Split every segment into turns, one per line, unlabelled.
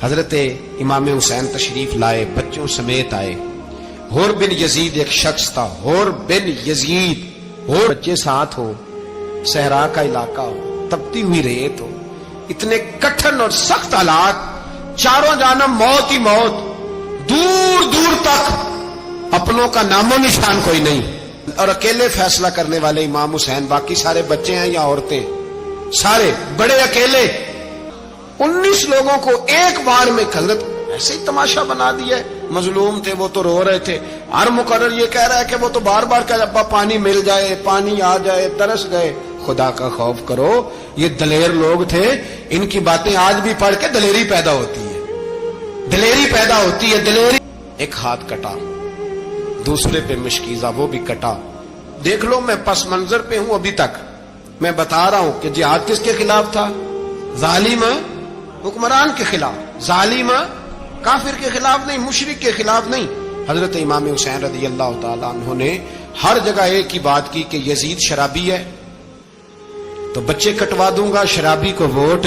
حضرت امام حسین تشریف لائے، بچوں سمیت آئے۔ حور بن یزید ایک شخص تھا، حور بن یزید، اور بچے ساتھ ہو، صحرا کا علاقہ ہو، تپتی ہوئی ریت ہو، اتنے کٹھن اور سخت حالات، چاروں جانب موت ہی موت، دور دور تک اپنوں کا نام و نشان کوئی نہیں، اور اکیلے فیصلہ کرنے والے امام حسین، باقی سارے بچے ہیں یا عورتیں، سارے بڑے اکیلے۔ 19 لوگوں کو ایک بار میں حضرت ایسے ہی تماشا بنا دیا ہے۔ مظلوم تھے وہ تو رو رہے تھے، ہر مقرر یہ کہہ رہا ہے کہ وہ تو بار بار کہہ ابا پانی مل جائے، پانی آ جائے، ترس گئے۔ خدا کا خوف کرو، یہ دلیر لوگ تھے، ان کی باتیں آج بھی پڑھ کے دلیری پیدا ہوتی ہے، دلیری پیدا ہوتی ہے، دلیری۔ ایک ہاتھ کٹا، دوسرے پہ مشکیزہ، وہ بھی کٹا۔ دیکھ لو میں پس منظر پہ ہوں ابھی تک، میں بتا رہا ہوں کہ جہاد کس کے خلاف تھا؟ ظالم حکمران کے خلاف، ظالم کافر کے خلاف نہیں، مشرک کے خلاف نہیں۔ حضرت امام حسین رضی اللہ تعالیٰ عنہ نے ہر جگہ ایک ہی بات کی کہ یزید شرابی ہے تو بچے کٹوا دوں گا، شرابی کو ووٹ۔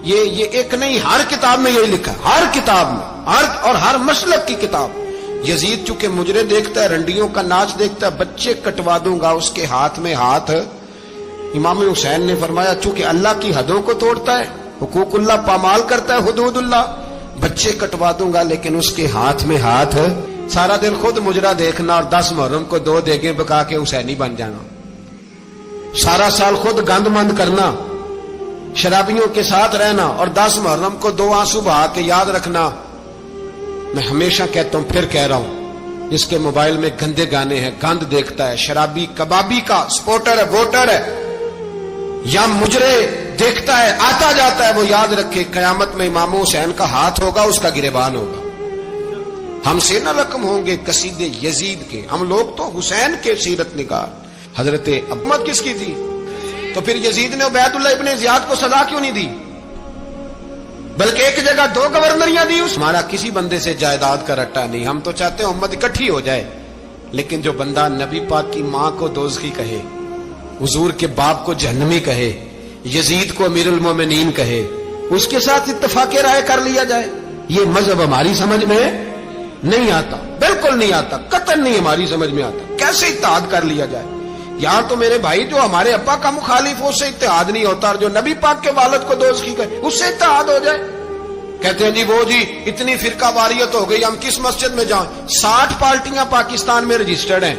یہ ایک نہیں، ہر کتاب میں یہی لکھا، ہر کتاب میں، اور ہر مسلک کی کتاب۔ یزید چونکہ مجرے دیکھتا ہے، رنڈیوں کا ناچ دیکھتا ہے، بچے کٹوا دوں گا، اس کے ہاتھ میں ہاتھ۔ امام حسین نے فرمایا چونکہ اللہ کی حدوں کو توڑتا ہے، حقوق اللہ پامال کرتا ہے، حدود اللہ، بچے کٹوا دوں گا لیکن اس کے ہاتھ میں ہاتھ۔ سارا دن خود مجرا دیکھنا اور 10 محرم کو 2 دیگیں پکا کے حسینی بن جانا، سارا سال خود گند مند کرنا، شرابیوں کے ساتھ رہنا، اور 10 محرم کو 2 آنسو بہا کے یاد رکھنا۔ میں ہمیشہ کہتا ہوں، پھر کہہ رہا ہوں، جس کے موبائل میں گندے گانے ہیں، گند دیکھتا ہے، شرابی کبابی کا سپورٹر ہے، ووٹر ہے، یا مجرے دیکھتا ہے، آتا جاتا ہے، وہ یاد رکھے قیامت میں امام حسین کا ہاتھ ہوگا، اس کا گریبان ہوگا۔ ہم سے نہ رقم ہوں گے قصید یزید کے، ہم لوگ تو حسین کے سیرت نگار۔ حضرت حکومت کس کی تھی؟ تو پھر یزید نے عبید اللہ ابن زیاد کو سزا کیوں نہیں دی، بلکہ ایک جگہ 2 گورنریاں دی؟ ہمارا کسی بندے سے جائیداد کا رٹا نہیں، ہم تو چاہتے ہیں امت اکٹھی ہو جائے، لیکن جو بندہ نبی پاک کی ماں کو دوزخی کہے، حضور کے باپ کو جہنمی کہے، یزید کو امیر المومنین کہے، اس کے ساتھ اتفاق رائے کر لیا جائے، یہ مذہب ہماری سمجھ میں نہیں آتا، بالکل نہیں آتا، قطعاً نہیں ہماری سمجھ میں آتا۔ کیسے اتحاد کر لیا جائے؟ یہاں تو میرے بھائی جو ہمارے ابا کا مخالف ہو، اس سے اتحاد نہیں ہوتا، اور جو نبی پاک کے والد کو دوزخی کہے اس سے اتحاد ہو جائے۔ کہتے ہیں جی وہ جی اتنی فرقہ واریت ہو گئی، ہم کس مسجد میں جائیں؟ 60 پارٹیاں پاکستان میں رجسٹرڈ ہیں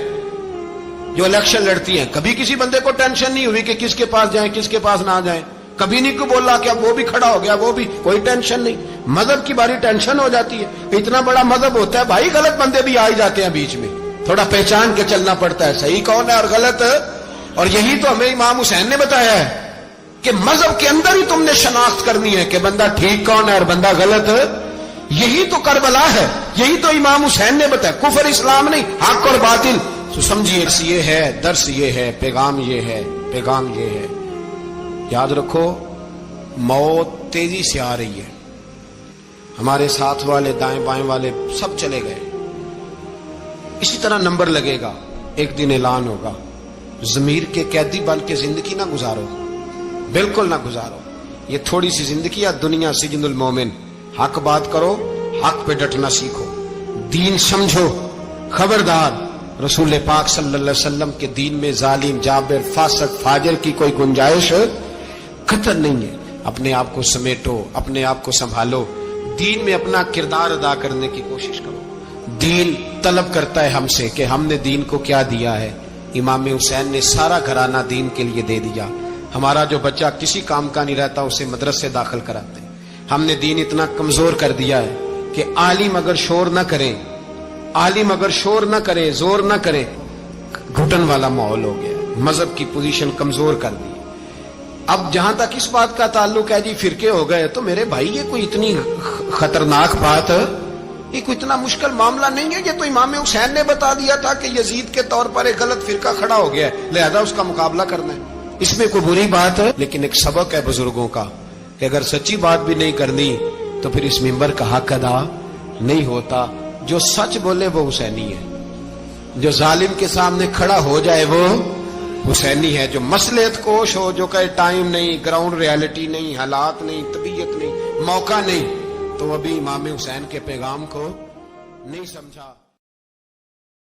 جو الیکشن لڑتی ہیں، کبھی کسی بندے کو ٹینشن نہیں ہوئی کہ کس کے پاس جائیں کس کے پاس نہ جائیں، کبھی نہیں کو بولا کہ اب وہ بھی کھڑا ہو گیا، وہ بھی، کوئی ٹینشن نہیں۔ مذہب کی باری ٹینشن ہو جاتی ہے، اتنا بڑا مذہب ہوتا ہے بھائی، غلط بندے بھی آ جاتے ہیں بیچ میں، تھوڑا پہچان کے چلنا پڑتا ہے صحیح کون ہے اور غلط۔ اور یہی تو ہمیں امام حسین نے بتایا ہے کہ مذہب کے اندر ہی تم نے شناخت کرنی ہے کہ بندہ ٹھیک کون ہے اور بندہ غلط۔ یہی تو کربلا ہے، یہی تو امام حسین نے بتایا، کفر اسلام نہیں، حق اور باطل۔ تو سمجھیے یہ ہے، درس یہ ہے، پیغام یہ ہے، پیغام یہ ہے۔ یاد رکھو موت تیزی سے آ رہی ہے، ہمارے ساتھ والے دائیں بائیں والے سب چلے گئے، اسی طرح نمبر لگے گا، ایک دن اعلان ہوگا۔ ضمیر کے قیدی بن کے زندگی نہ گزارو، بالکل نہ گزارو، یہ تھوڑی سی زندگی ہے، دنیا سجن المومن۔ حق بات کرو، حق پہ ڈٹنا سیکھو، دین سمجھو، خبردار رسول پاک صلی اللہ علیہ وسلم کے دین میں ظالم، جابر، فاسق، فاجر کی کوئی گنجائش قطعاً نہیں ہے۔ اپنے آپ کو سمیٹو، اپنے آپ کو سنبھالو، دین میں اپنا کردار ادا کرنے کی کوشش کرو۔ دین طلب کرتا ہے ہم سے کہ ہم نے دین کو کیا دیا ہے۔ امام حسین نے سارا گھرانہ دین کے لیے دے دیا۔ ہمارا جو بچہ کسی کام کا نہیں رہتا اسے مدرسے داخل کراتے ہیں۔ ہم نے دین اتنا کمزور کر دیا ہے کہ عالم اگر شور نہ کریں، عالم اگر شور نہ کرے، زور نہ کرے، گھٹن والا ماحول ہو گیا، مذہب کی پوزیشن کمزور کر دی۔ اب جہاں تک اس بات کا تعلق ہے جی فرقے ہو گئے، تو میرے بھائی یہ کوئی اتنی خطرناک بات، یہ کوئی اتنا مشکل معاملہ نہیں ہے۔ یہ تو امام حسین نے بتا دیا تھا کہ یزید کے طور پر ایک غلط فرقہ کھڑا ہو گیا ہے، لہذا اس کا مقابلہ کرنا ہے، اس میں کوئی بری بات ہے؟ لیکن ایک سبق ہے بزرگوں کا کہ اگر سچی بات بھی نہیں کرنی تو پھر اس منبر کا حق ادا نہیں ہوتا۔ جو سچ بولے وہ حسینی ہے، جو ظالم کے سامنے کھڑا ہو جائے وہ حسینی ہے، جو مصلحت کوش ہو، جو کہے ٹائم نہیں، گراؤنڈ ریالٹی نہیں، حالات نہیں، طبیعت نہیں، موقع نہیں، تو ابھی امام حسین کے پیغام کو نہیں سمجھا.